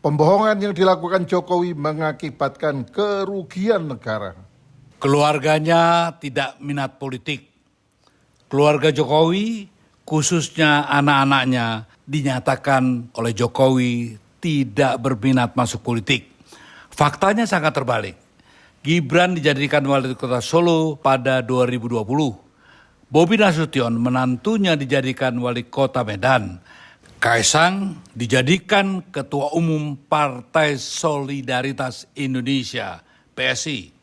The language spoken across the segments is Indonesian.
Pembohongan yang dilakukan Jokowi mengakibatkan kerugian negara. Keluarganya tidak minat politik. Keluarga Jokowi, khususnya anak-anaknya, dinyatakan oleh Jokowi tidak berminat masuk politik. Faktanya sangat terbalik. Gibran dijadikan wali kota Solo pada 2020. Bobi Nasution menantunya dijadikan wali kota Medan. Kaisang dijadikan Ketua Umum Partai Solidaritas Indonesia, PSI.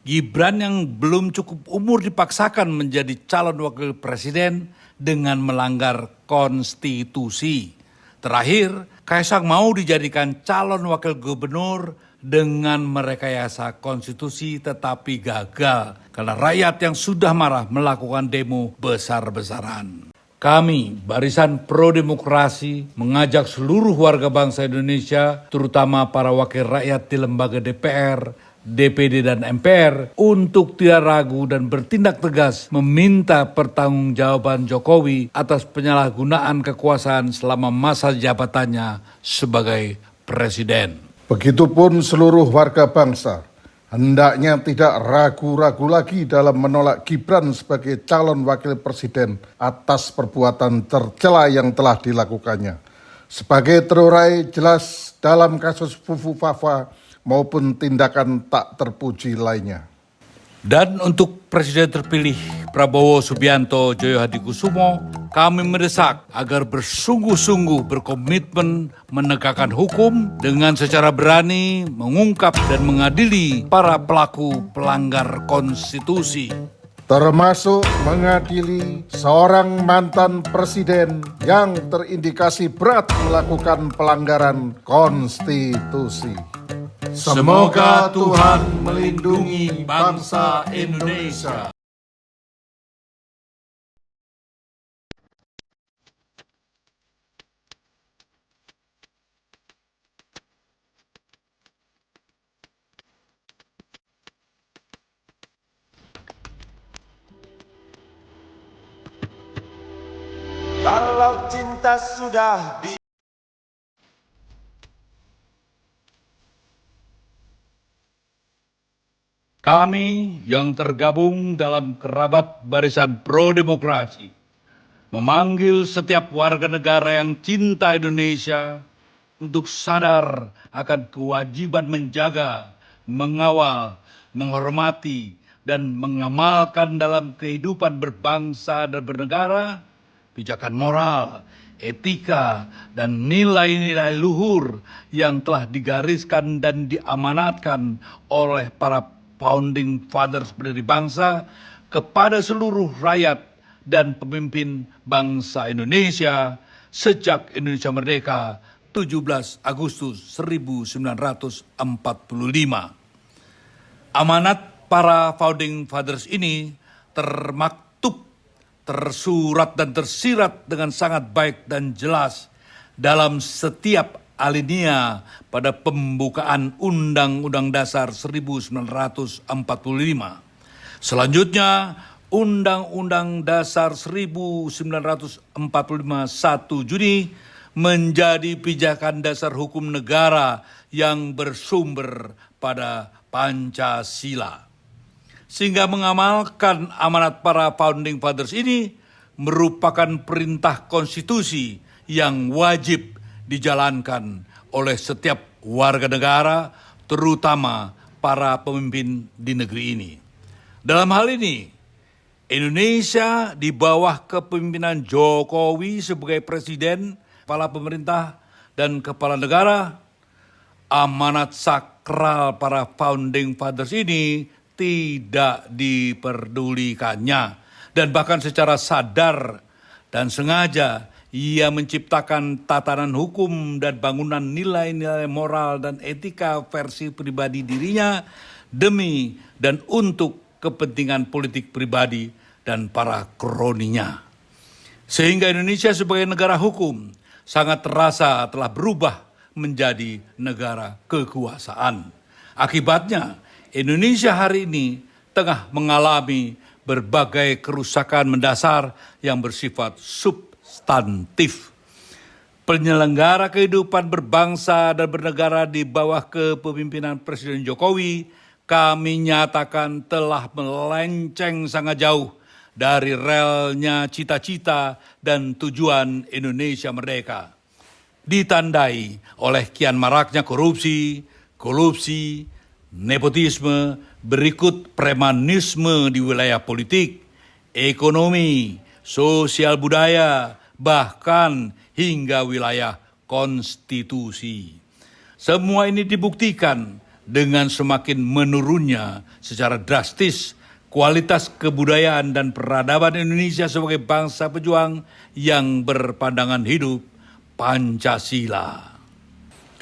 Gibran yang belum cukup umur dipaksakan menjadi calon wakil presiden dengan melanggar konstitusi. Terakhir, Kaisang mau dijadikan calon wakil gubernur dengan merekayasa konstitusi tetapi gagal karena rakyat yang sudah marah melakukan demo besar-besaran. Kami, Barisan Pro Demokrasi, mengajak seluruh warga bangsa Indonesia, terutama para wakil rakyat di lembaga DPR, DPD, dan MPR, untuk tidak ragu dan bertindak tegas meminta pertanggungjawaban Jokowi atas penyalahgunaan kekuasaan selama masa jabatannya sebagai presiden. Begitupun seluruh warga bangsa, hendaknya tidak ragu-ragu lagi dalam menolak Gibran sebagai calon wakil presiden atas perbuatan tercela yang telah dilakukannya. Sebagai terurai jelas dalam kasus Fufu Fafa maupun tindakan tak terpuji lainnya. Dan untuk Presiden terpilih Prabowo Subianto Joyo Hadikusumo, kami mendesak agar bersungguh-sungguh berkomitmen menegakkan hukum dengan secara berani mengungkap dan mengadili para pelaku pelanggar konstitusi. Termasuk mengadili seorang mantan presiden yang terindikasi berat melakukan pelanggaran konstitusi. Semoga Tuhan melindungi bangsa Indonesia. Kalau cinta sudah di Kami yang tergabung dalam kerabat Barisan Pro Demokrasi memanggil setiap warga negara yang cinta Indonesia untuk sadar akan kewajiban menjaga, mengawal, menghormati, dan mengamalkan dalam kehidupan berbangsa dan bernegara pijakan moral, etika, dan nilai-nilai luhur yang telah digariskan dan diamanatkan oleh para founding fathers pendiri bangsa kepada seluruh rakyat dan pemimpin bangsa Indonesia sejak Indonesia merdeka 17 Agustus 1945. Amanat para founding fathers ini termaktub, tersurat dan tersirat dengan sangat baik dan jelas dalam setiap alinea pada pembukaan Undang-Undang Dasar 1945. Selanjutnya, Undang-Undang Dasar 1945 1 Juni menjadi pijakan dasar hukum negara yang bersumber pada Pancasila. Sehingga mengamalkan amanat para founding fathers ini merupakan perintah konstitusi yang wajib dijalankan oleh setiap warga negara, terutama para pemimpin di negeri ini. Dalam hal ini, Indonesia di bawah kepemimpinan Jokowi sebagai presiden, kepala pemerintah, dan kepala negara, amanat sakral para founding fathers ini tidak diperdulikannya. Dan bahkan secara sadar dan sengaja ia menciptakan tatanan hukum dan bangunan nilai-nilai moral dan etika versi pribadi dirinya demi dan untuk kepentingan politik pribadi dan para kroninya. Sehingga Indonesia sebagai negara hukum sangat terasa telah berubah menjadi negara kekuasaan. Akibatnya, Indonesia hari ini tengah mengalami berbagai kerusakan mendasar yang bersifat substantif. penyelenggara kehidupan berbangsa dan bernegara di bawah kepemimpinan Presiden Jokowi, kami nyatakan telah melenceng sangat jauh dari relnya cita-cita dan tujuan Indonesia merdeka. Ditandai oleh kian maraknya korupsi, kolusi, nepotisme, berikut premanisme di wilayah politik, ekonomi, sosial budaya, bahkan hingga wilayah konstitusi. Semua ini dibuktikan dengan semakin menurunnya secara drastis kualitas kebudayaan dan peradaban Indonesia sebagai bangsa pejuang yang berpandangan hidup Pancasila.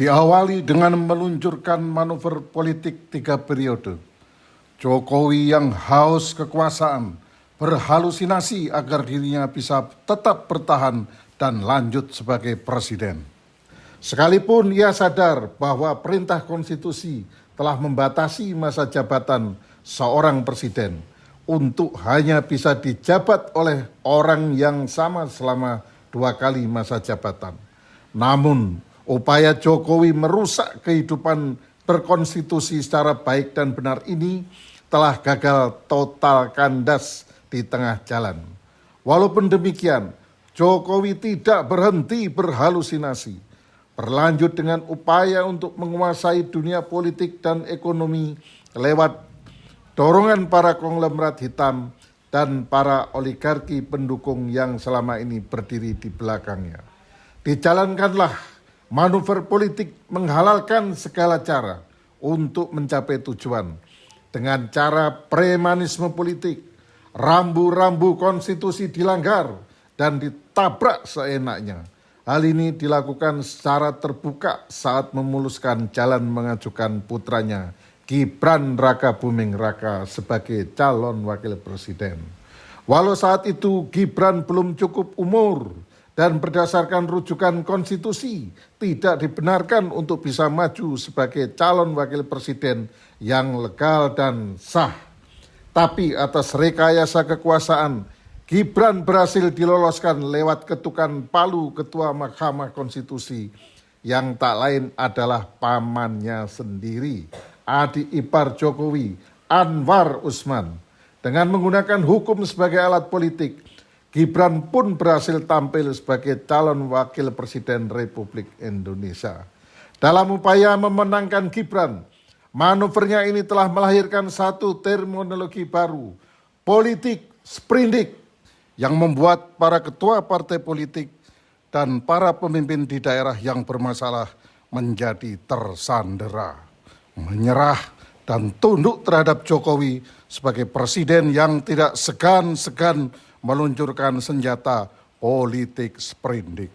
Diawali dengan meluncurkan manuver politik 3 periode. Jokowi yang haus kekuasaan berhalusinasi agar dirinya bisa tetap bertahan dan lanjut sebagai presiden. Sekalipun ia sadar bahwa perintah konstitusi telah membatasi masa jabatan seorang presiden untuk hanya bisa dijabat oleh orang yang sama selama 2 kali masa jabatan. Namun, upaya Jokowi merusak kehidupan berkonstitusi secara baik dan benar ini telah gagal total kandas di tengah jalan. Walaupun demikian, Jokowi tidak berhenti berhalusinasi, berlanjut dengan upaya untuk menguasai dunia politik dan ekonomi lewat dorongan para konglomerat hitam dan para oligarki pendukung yang selama ini berdiri di belakangnya. Dijalankanlah manuver politik menghalalkan segala cara untuk mencapai tujuan dengan cara premanisme politik, rambu-rambu konstitusi dilanggar dan ditabrak seenaknya. Hal ini dilakukan secara terbuka saat memuluskan jalan mengajukan putranya Gibran Rakabuming Raka sebagai calon wakil presiden. Walau saat itu Gibran belum cukup umur dan berdasarkan rujukan konstitusi tidak dibenarkan untuk bisa maju sebagai calon wakil presiden yang legal dan sah. Tapi atas rekayasa kekuasaan, Gibran berhasil diloloskan lewat ketukan palu Ketua Mahkamah Konstitusi yang tak lain adalah pamannya sendiri, adik ipar Jokowi, Anwar Usman. Dengan menggunakan hukum sebagai alat politik, Gibran pun berhasil tampil sebagai calon wakil presiden Republik Indonesia. Dalam upaya memenangkan Gibran, manuvernya ini telah melahirkan satu terminologi baru, politik sprindik, yang membuat para ketua partai politik dan para pemimpin di daerah yang bermasalah menjadi tersandera, menyerah dan tunduk terhadap Jokowi sebagai presiden yang tidak segan-segan meluncurkan senjata politik sprindik.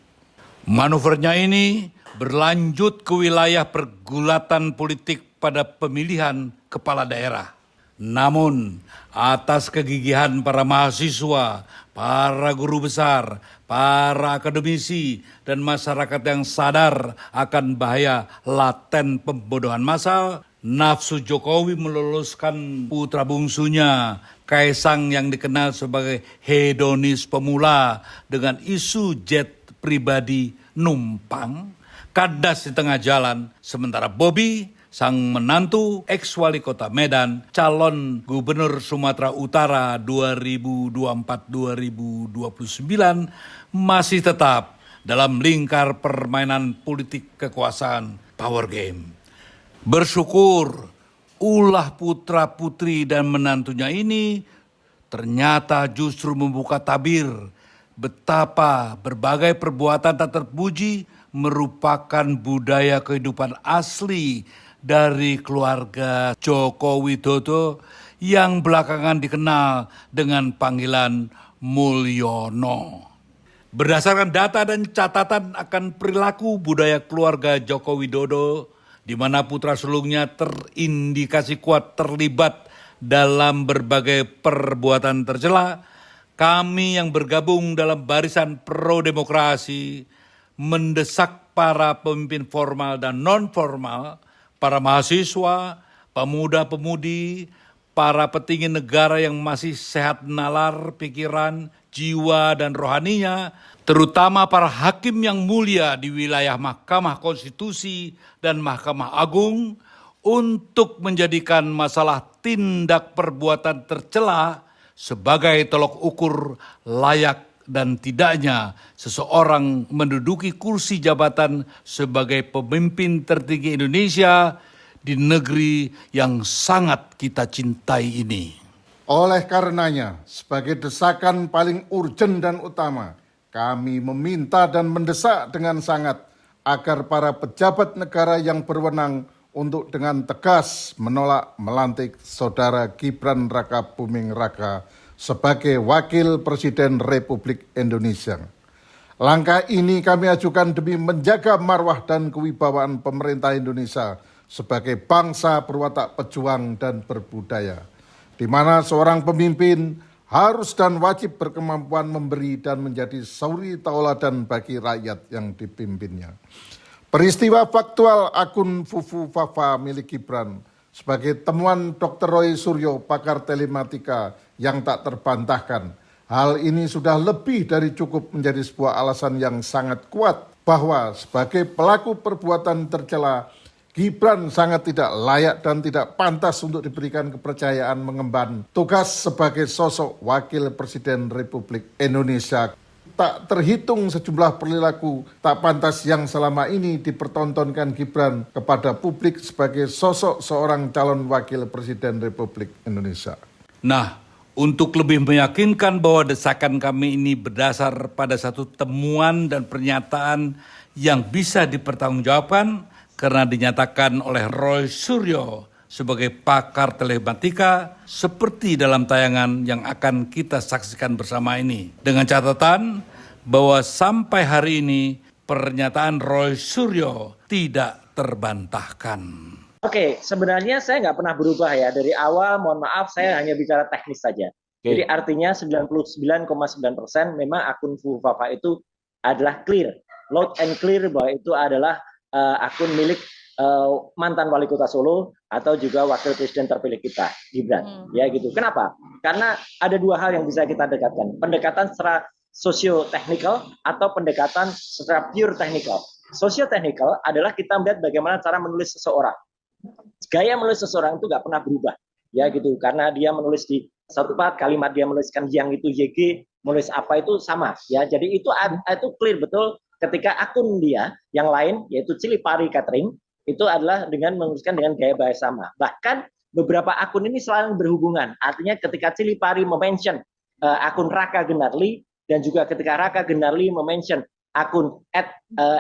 Manuvernya ini berlanjut ke wilayah pergulatan politik pada pemilihan kepala daerah. Namun, atas kegigihan para mahasiswa, para guru besar, para akademisi, dan masyarakat yang sadar akan bahaya laten pembodohan massal, nafsu Jokowi meloloskan putra bungsunya, Kaisang yang dikenal sebagai hedonis pemula dengan isu jet pribadi numpang, kandas di tengah jalan, sementara Bobi, sang menantu ex-wali kota Medan, calon gubernur Sumatera Utara 2024-2029, masih tetap dalam lingkar permainan politik kekuasaan power game. Bersyukur ulah putra-putri dan menantunya ini ternyata justru membuka tabir betapa berbagai perbuatan tak terpuji merupakan budaya kehidupan asli dari keluarga Joko Widodo yang belakangan dikenal dengan panggilan Mulyono. Berdasarkan data dan catatan akan perilaku budaya keluarga Joko Widodo, di mana putra sulungnya terindikasi kuat terlibat dalam berbagai perbuatan tercela, kami yang bergabung dalam barisan pro-demokrasi mendesak para pemimpin formal dan non-formal, para mahasiswa, pemuda-pemudi, para petinggi negara yang masih sehat nalar, pikiran, jiwa, dan rohaninya, terutama para hakim yang mulia di wilayah Mahkamah Konstitusi dan Mahkamah Agung, untuk menjadikan masalah tindak perbuatan tercela sebagai tolok ukur layak dan tidaknya seseorang menduduki kursi jabatan sebagai pemimpin tertinggi Indonesia di negeri yang sangat kita cintai ini. Oleh karenanya, sebagai desakan paling urgen dan utama, kami meminta dan mendesak dengan sangat agar para pejabat negara yang berwenang untuk dengan tegas menolak melantik Saudara Gibran Raka Buming Raka sebagai Wakil Presiden Republik Indonesia. Langkah ini kami ajukan demi menjaga marwah dan kewibawaan pemerintah Indonesia sebagai bangsa berwatak pejuang dan berbudaya, di mana seorang pemimpin harus dan wajib berkemampuan memberi dan menjadi suri tauladan bagi rakyat yang dipimpinnya. Peristiwa faktual akun Fufu Fafa milik Gibran sebagai temuan Dr. Roy Suryo, pakar telematika yang tak terbantahkan. Hal ini sudah lebih dari cukup menjadi sebuah alasan yang sangat kuat bahwa sebagai pelaku perbuatan tercela, Gibran sangat tidak layak dan tidak pantas untuk diberikan kepercayaan mengemban tugas sebagai sosok Wakil Presiden Republik Indonesia. Tak terhitung sejumlah perilaku tak pantas yang selama ini dipertontonkan Gibran kepada publik sebagai sosok seorang calon Wakil Presiden Republik Indonesia. Nah, untuk lebih meyakinkan bahwa desakan kami ini berdasar pada satu temuan dan pernyataan yang bisa dipertanggungjawabkan, karena dinyatakan oleh Roy Suryo sebagai pakar telematika seperti dalam tayangan yang akan kita saksikan bersama ini. Dengan catatan bahwa sampai hari ini pernyataan Roy Suryo tidak terbantahkan. Oke, sebenarnya saya nggak pernah berubah ya. Dari awal, mohon maaf, saya hanya bicara teknis saja. Jadi artinya 99,9% memang akun Fufafa itu adalah clear. Loud and clear bahwa itu adalah akun milik mantan wali kota Solo atau juga wakil presiden terpilih kita, Gibran. Ya gitu. Kenapa? Karena ada dua hal yang bisa kita dekatkan. Pendekatan secara socio-technical atau pendekatan secara pure technical. Socio-technical adalah kita melihat bagaimana cara menulis seseorang. Gaya menulis seseorang itu nggak pernah berubah. Ya gitu. Karena dia menulis di satu part, kalimat dia menuliskan yang itu YG, menulis apa itu sama. Ya, jadi itu clear betul. Ketika akun dia yang lain, yaitu Cilipari Catering, itu adalah dengan menuliskan dengan gaya bahasa sama. Bahkan beberapa akun ini selalu berhubungan. Artinya ketika Cilipari mention akun Raka Gunarli, dan juga ketika Raka Gunarli mention akun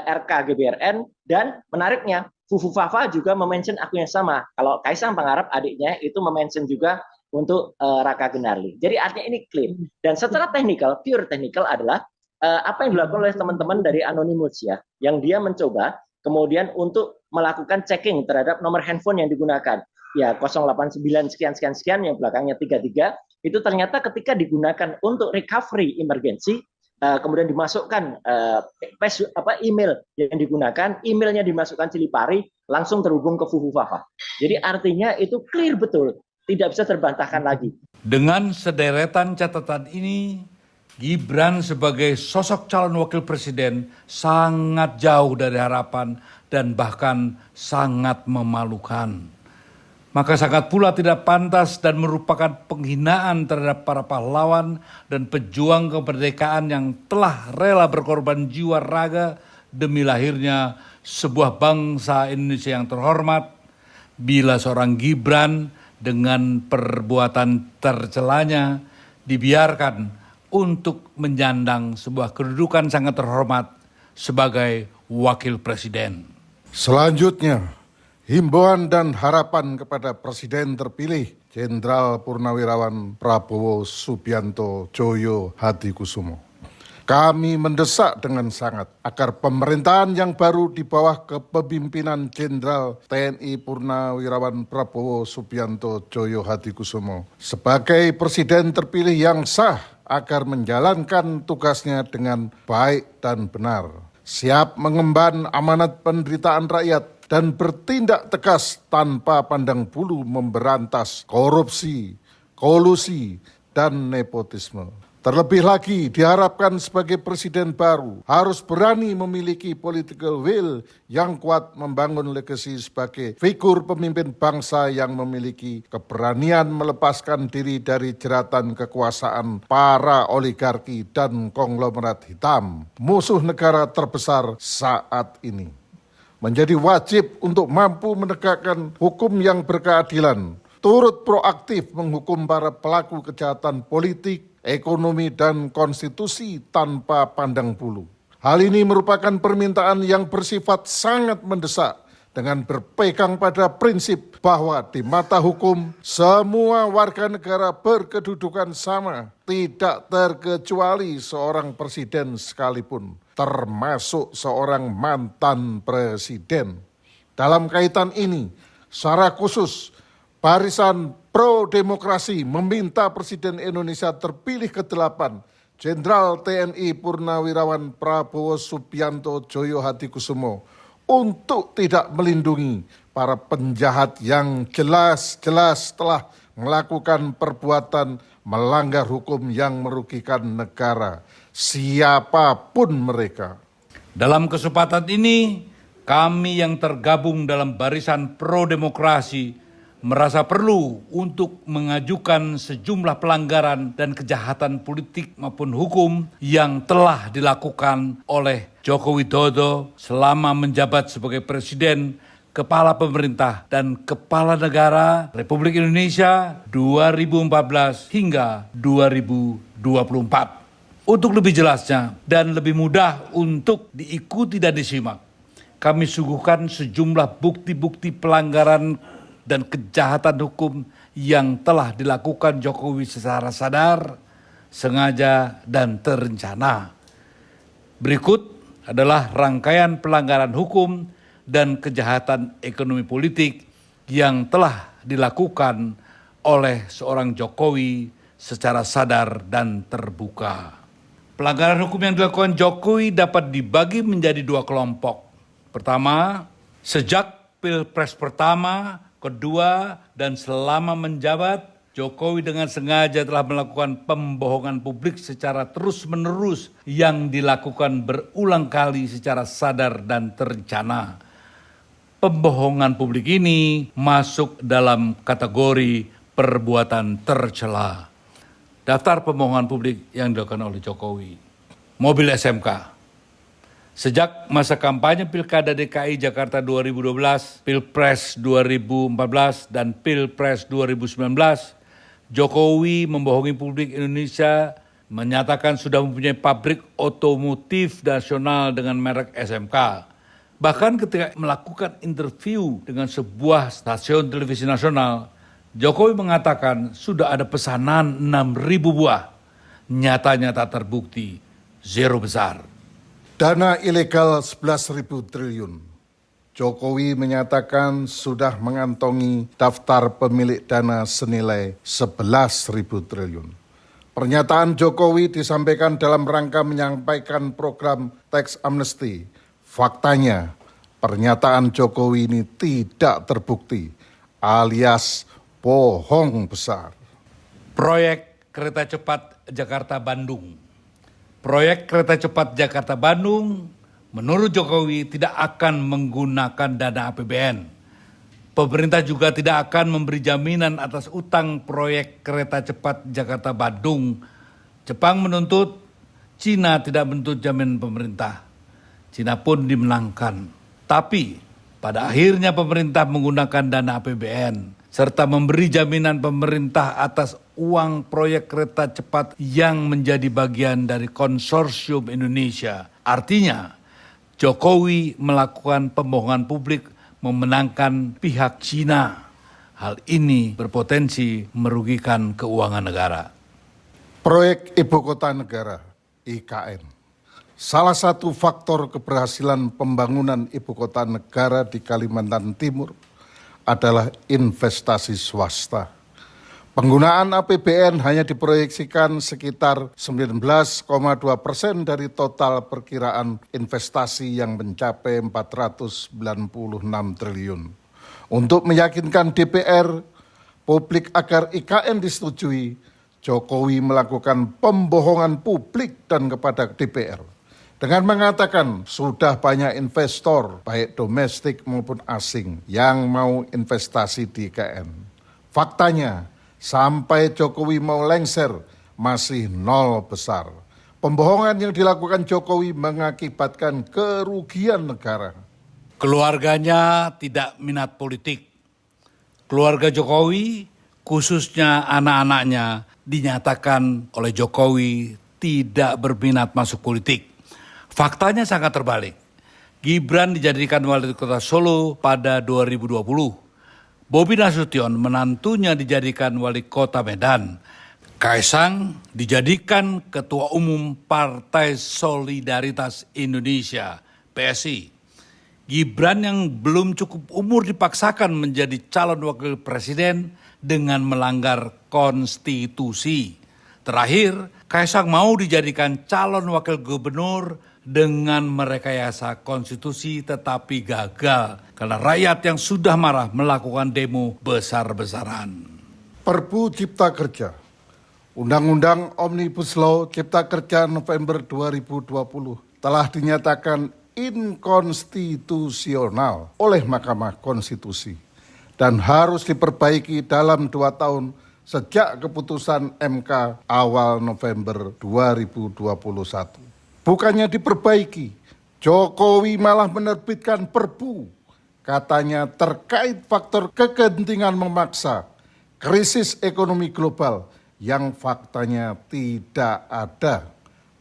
@rkgbrn, dan menariknya Fufu Fafa juga mention akun yang sama. Kalau Kaisang Pangarep adiknya itu mention juga untuk Raka Gunarli. Jadi artinya ini clear. Dan secara technical, pure technical adalah apa yang dilakukan oleh teman-teman dari Anonymous ya, yang dia mencoba kemudian untuk melakukan checking terhadap nomor handphone yang digunakan. Ya 089 sekian yang belakangnya 33 itu ternyata ketika digunakan untuk recovery emergency, kemudian dimasukkan email yang digunakan, emailnya dimasukkan Cilipari, langsung terhubung ke Fufu Fafa. Jadi artinya itu clear betul, tidak bisa terbantahkan lagi. Dengan sederetan catatan ini, Gibran sebagai sosok calon wakil presiden sangat jauh dari harapan dan bahkan sangat memalukan. Maka sangat pula tidak pantas dan merupakan penghinaan terhadap para pahlawan dan pejuang kemerdekaan yang telah rela berkorban jiwa raga demi lahirnya sebuah bangsa Indonesia yang terhormat. Bila seorang Gibran dengan perbuatan tercelanya dibiarkan untuk menyandang sebuah kedudukan sangat terhormat sebagai wakil presiden. Selanjutnya, himbauan dan harapan kepada Presiden terpilih Jenderal Purnawirawan Prabowo Subianto Joyo Hadikusumo. Kami mendesak dengan sangat agar pemerintahan yang baru di bawah kepemimpinan Jenderal TNI Purnawirawan Prabowo Subianto Joyo Hadikusumo sebagai presiden terpilih yang sah agar menjalankan tugasnya dengan baik dan benar, siap mengemban amanat penderitaan rakyat dan bertindak tegas tanpa pandang bulu memberantas korupsi, kolusi, dan nepotisme. Terlebih lagi diharapkan sebagai presiden baru harus berani memiliki political will yang kuat membangun legasi sebagai figur pemimpin bangsa yang memiliki keberanian melepaskan diri dari jeratan kekuasaan para oligarki dan konglomerat hitam, musuh negara terbesar saat ini. Menjadi wajib untuk mampu menegakkan hukum yang berkeadilan, turut proaktif menghukum para pelaku kejahatan politik, ekonomi, dan konstitusi tanpa pandang bulu. Hal ini merupakan permintaan yang bersifat sangat mendesak dengan berpegang pada prinsip bahwa di mata hukum semua warga negara berkedudukan sama, tidak terkecuali seorang presiden sekalipun, termasuk seorang mantan presiden. Dalam kaitan ini, secara khusus Barisan Pro Demokrasi meminta Presiden Indonesia terpilih ke-8, Jenderal TNI Purnawirawan Prabowo Subianto Joyo Hadikusumo, untuk tidak melindungi para penjahat yang jelas-jelas telah melakukan perbuatan melanggar hukum yang merugikan negara, siapapun mereka. Dalam kesempatan ini, kami yang tergabung dalam Barisan Pro Demokrasi merasa perlu untuk mengajukan sejumlah pelanggaran dan kejahatan politik maupun hukum yang telah dilakukan oleh Joko Widodo selama menjabat sebagai Presiden, Kepala Pemerintah, dan Kepala Negara Republik Indonesia 2014 hingga 2024. Untuk lebih jelasnya dan lebih mudah untuk diikuti dan disimak, kami suguhkan sejumlah bukti-bukti pelanggaran dan kejahatan hukum yang telah dilakukan Jokowi secara sadar, sengaja, dan terencana. Berikut adalah rangkaian pelanggaran hukum dan kejahatan ekonomi politik yang telah dilakukan oleh seorang Jokowi secara sadar dan terbuka. Pelanggaran hukum yang dilakukan Jokowi dapat dibagi menjadi dua kelompok. Pertama, sejak Pilpres pertama, kedua, dan selama menjabat, Jokowi dengan sengaja telah melakukan pembohongan publik secara terus-menerus yang dilakukan berulang kali secara sadar dan terencana. Pembohongan publik ini masuk dalam kategori perbuatan tercela. Daftar pembohongan publik yang dilakukan oleh Jokowi. Mobil SMK. Sejak masa kampanye Pilkada DKI Jakarta 2012, Pilpres 2014, dan Pilpres 2019, Jokowi membohongi publik Indonesia, menyatakan sudah mempunyai pabrik otomotif nasional dengan merek SMK. Bahkan ketika melakukan interview dengan sebuah stasiun televisi nasional, Jokowi mengatakan sudah ada pesanan 6.000 buah. Nyatanya tak terbukti, zero besar. Dana ilegal 11.000 triliun. Jokowi menyatakan sudah mengantongi daftar pemilik dana senilai 11.000 triliun. Pernyataan Jokowi disampaikan dalam rangka menyampaikan program tax amnesty. Faktanya, pernyataan Jokowi ini tidak terbukti, alias bohong besar. Proyek kereta cepat Jakarta-Bandung. Proyek kereta cepat Jakarta-Bandung menurut Jokowi tidak akan menggunakan dana APBN. Pemerintah juga tidak akan memberi jaminan atas utang proyek kereta cepat Jakarta-Bandung. Jepang menuntut, Cina tidak menuntut jaminan pemerintah. Cina pun dimenangkan. Tapi pada akhirnya pemerintah menggunakan dana APBN serta memberi jaminan pemerintah atas uang proyek kereta cepat yang menjadi bagian dari konsorsium Indonesia. Artinya, Jokowi melakukan pembohongan publik memenangkan pihak Cina. Hal ini berpotensi merugikan keuangan negara. Proyek Ibu Kota Negara, IKN. Salah satu faktor keberhasilan pembangunan Ibu Kota Negara di Kalimantan Timur adalah investasi swasta. Penggunaan APBN hanya diproyeksikan sekitar 19,2% dari total perkiraan investasi yang mencapai 496 triliun. Untuk meyakinkan DPR, publik agar IKN disetujui, Jokowi melakukan pembohongan publik dan kepada DPR. Dengan mengatakan sudah banyak investor, baik domestik maupun asing, yang mau investasi di IKN. Faktanya, sampai Jokowi mau lengser, masih nol besar. Pembohongan yang dilakukan Jokowi mengakibatkan kerugian negara. Keluarganya tidak minat politik. Keluarga Jokowi, khususnya anak-anaknya, dinyatakan oleh Jokowi tidak berminat masuk politik. Faktanya sangat terbalik. Gibran dijadikan wali kota Solo pada 2020. Bobi Nasution menantunya dijadikan wali kota Medan. Kaisang dijadikan ketua umum Partai Solidaritas Indonesia, PSI. Gibran yang belum cukup umur dipaksakan menjadi calon wakil presiden dengan melanggar konstitusi. Terakhir, Kaisang mau dijadikan calon wakil gubernur dengan merekayasa konstitusi tetapi gagal karena rakyat yang sudah marah melakukan demo besar-besaran. Perpu Cipta Kerja, Undang-Undang Omnibus Law Cipta Kerja November 2020 telah dinyatakan inkonstitusional oleh Mahkamah Konstitusi dan harus diperbaiki dalam 2 tahun sejak keputusan MK awal November 2021. Bukannya diperbaiki, Jokowi malah menerbitkan perpu. Katanya terkait faktor kegentingan memaksa, krisis ekonomi global yang faktanya tidak ada.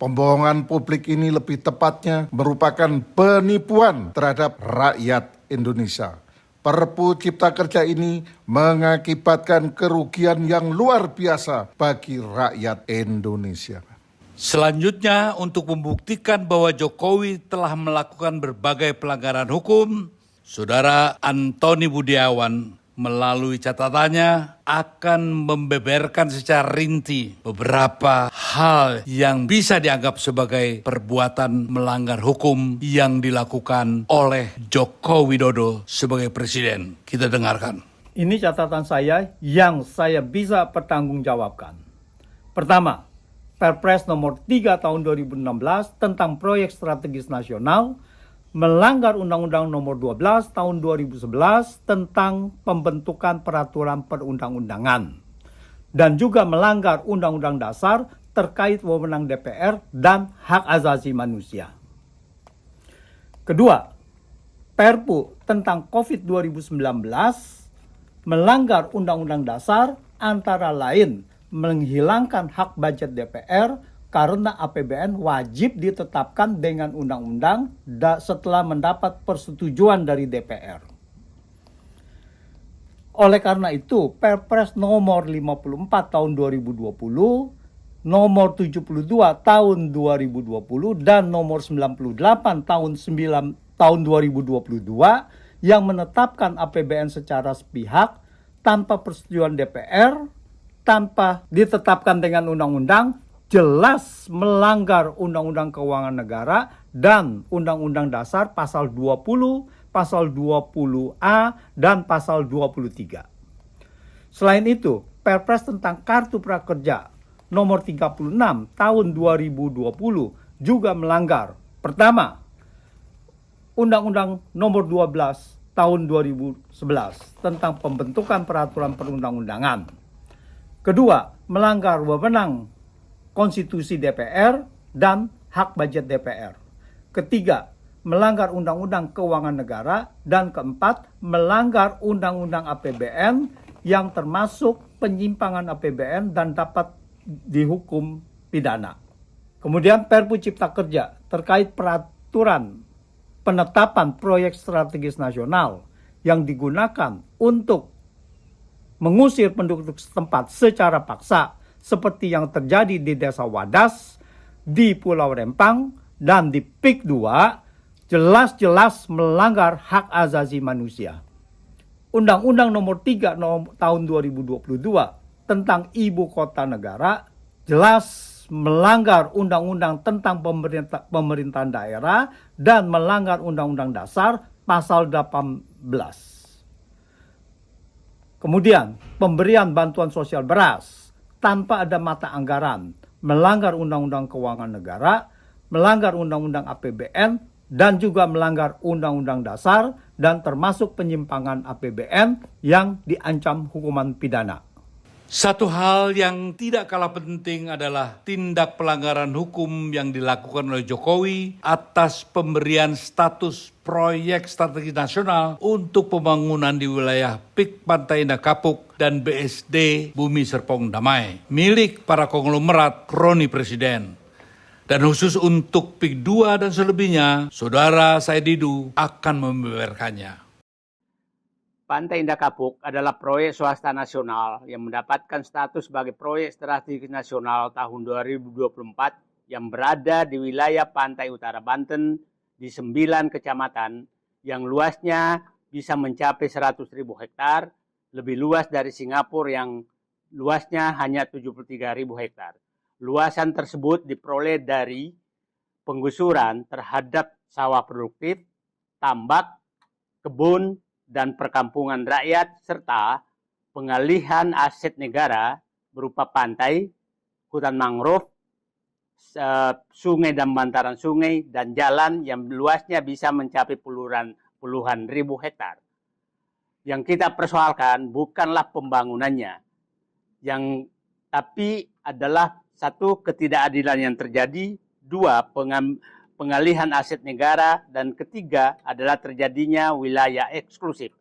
Pembohongan publik ini lebih tepatnya merupakan penipuan terhadap rakyat Indonesia. Perpu Cipta Kerja ini mengakibatkan kerugian yang luar biasa bagi rakyat Indonesia. Selanjutnya, untuk membuktikan bahwa Jokowi telah melakukan berbagai pelanggaran hukum, Saudara Antoni Budiawan melalui catatannya akan membeberkan secara rinci beberapa hal yang bisa dianggap sebagai perbuatan melanggar hukum yang dilakukan oleh Joko Widodo sebagai presiden. Kita dengarkan. Ini catatan saya yang saya bisa pertanggungjawabkan. Pertama, Perpres nomor 3 tahun 2016 tentang proyek strategis nasional melanggar Undang-Undang nomor 12 tahun 2011 tentang pembentukan peraturan perundang-undangan dan juga melanggar Undang-Undang Dasar terkait wewenang DPR dan hak asasi manusia. Kedua, Perpu tentang COVID 2019 melanggar Undang-Undang Dasar antara lain menghilangkan hak budget DPR karena APBN wajib ditetapkan dengan undang-undang setelah mendapat persetujuan dari DPR. Oleh karena itu, Perpres nomor 54 tahun 2020, nomor 72 tahun 2020, dan nomor 98 tahun 2022 yang menetapkan APBN secara sepihak tanpa persetujuan DPR, tanpa ditetapkan dengan undang-undang, jelas melanggar Undang-Undang Keuangan Negara dan Undang-Undang Dasar pasal 20, pasal 20A, dan pasal 23. Selain itu, Perpres tentang Kartu Prakerja nomor 36 tahun 2020 juga melanggar. Pertama, Undang-Undang nomor 12 tahun 2011 tentang pembentukan peraturan perundang-undangan. Kedua, melanggar wewenang konstitusi DPR dan hak budget DPR. Ketiga, melanggar Undang-Undang Keuangan Negara. Dan keempat, melanggar Undang-Undang APBN yang termasuk penyimpangan APBN dan dapat dihukum pidana. Kemudian Perpu Cipta Kerja terkait peraturan penetapan proyek strategis nasional yang digunakan untuk mengusir penduduk setempat secara paksa seperti yang terjadi di Desa Wadas, di Pulau Rempang, dan di PIK 2 jelas-jelas melanggar hak asasi manusia. Undang-Undang nomor 3 tahun 2022 tentang ibu kota negara, jelas melanggar undang-undang tentang pemerintahan daerah dan melanggar undang-undang dasar pasal 18. Kemudian, pemberian bantuan sosial beras tanpa ada mata anggaran, melanggar undang-undang keuangan negara, melanggar undang-undang APBN, dan juga melanggar undang-undang dasar dan termasuk penyimpangan APBN yang diancam hukuman pidana. Satu hal yang tidak kalah penting adalah tindak pelanggaran hukum yang dilakukan oleh Jokowi atas pemberian status proyek strategi nasional untuk pembangunan di wilayah PIK Pantai Indah Kapuk dan BSD Bumi Serpong Damai, milik para konglomerat kroni presiden. Dan khusus untuk PIK 2 dan selebihnya, Saudara Said Didu akan membeberkannya. Pantai Indah Kapuk adalah proyek swasta nasional yang mendapatkan status sebagai proyek strategis nasional tahun 2024 yang berada di wilayah pantai utara Banten di 9 kecamatan yang luasnya bisa mencapai 100.000 hektar, lebih luas dari Singapura yang luasnya hanya 73.000 hektar. Luasan tersebut diperoleh dari penggusuran terhadap sawah produktif, tambak, kebun, dan perkampungan rakyat, serta pengalihan aset negara berupa pantai, hutan mangrove, sungai dan bantaran sungai, dan jalan yang luasnya bisa mencapai puluhan ribu hektar. Yang kita persoalkan bukanlah pembangunannya, tapi adalah satu, ketidakadilan yang terjadi, dua, pengalihan aset negara, dan ketiga adalah terjadinya wilayah eksklusif.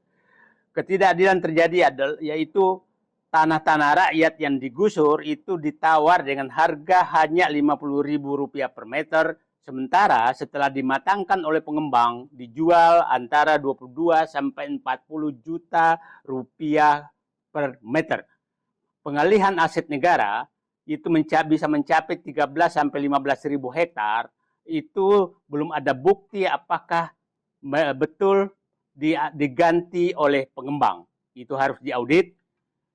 Ketidakadilan terjadi yaitu tanah-tanah rakyat yang digusur itu ditawar dengan harga hanya Rp50.000 per meter, sementara setelah dimatangkan oleh pengembang dijual antara 22 sampai 40 juta rupiah per meter. Pengalihan aset negara itu bisa mencapai 13 sampai 15.000 hektar. Itu belum ada bukti apakah betul diganti oleh pengembang. Itu harus diaudit.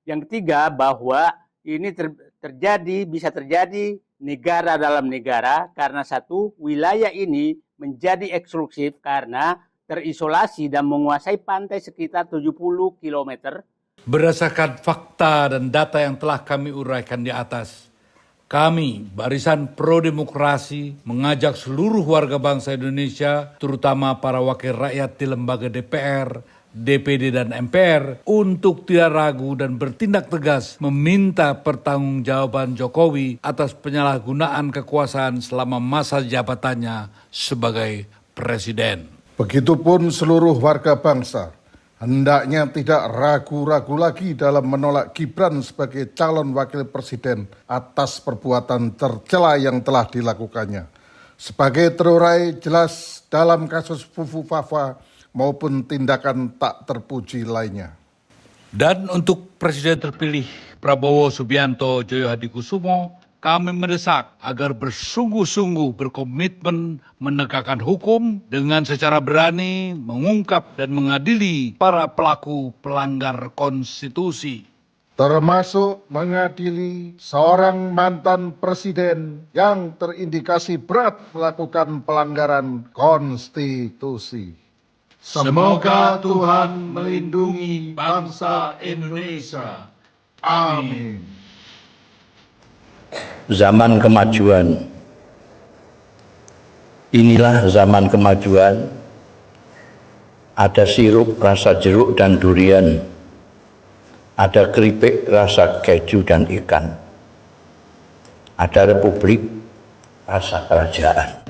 Yang ketiga, bahwa ini bisa terjadi negara dalam negara karena satu, wilayah ini menjadi eksklusif karena terisolasi dan menguasai pantai sekitar 70 km. Berdasarkan fakta dan data yang telah kami uraikan di atas, kami, Barisan Pro Demokrasi, mengajak seluruh warga bangsa Indonesia, terutama para wakil rakyat di lembaga DPR, DPD, dan MPR, untuk tidak ragu dan bertindak tegas meminta pertanggungjawaban Jokowi atas penyalahgunaan kekuasaan selama masa jabatannya sebagai presiden. Begitupun seluruh warga bangsa, hendaknya tidak ragu-ragu lagi dalam menolak Gibran sebagai calon wakil presiden atas perbuatan tercela yang telah dilakukannya. Sebagai terurai jelas dalam kasus Fufu Fafa maupun tindakan tak terpuji lainnya. Dan untuk Presiden terpilih Prabowo Subianto Joyo Hadikusumo, kami mendesak agar bersungguh-sungguh berkomitmen menegakkan hukum dengan secara berani mengungkap dan mengadili para pelaku pelanggar konstitusi. Termasuk mengadili seorang mantan presiden yang terindikasi berat melakukan pelanggaran konstitusi. Semoga Tuhan melindungi bangsa Indonesia. Amin. Zaman kemajuan. Inilah zaman kemajuan. Ada sirup rasa jeruk dan durian. Ada keripik rasa keju dan ikan. Ada republik rasa kerajaan.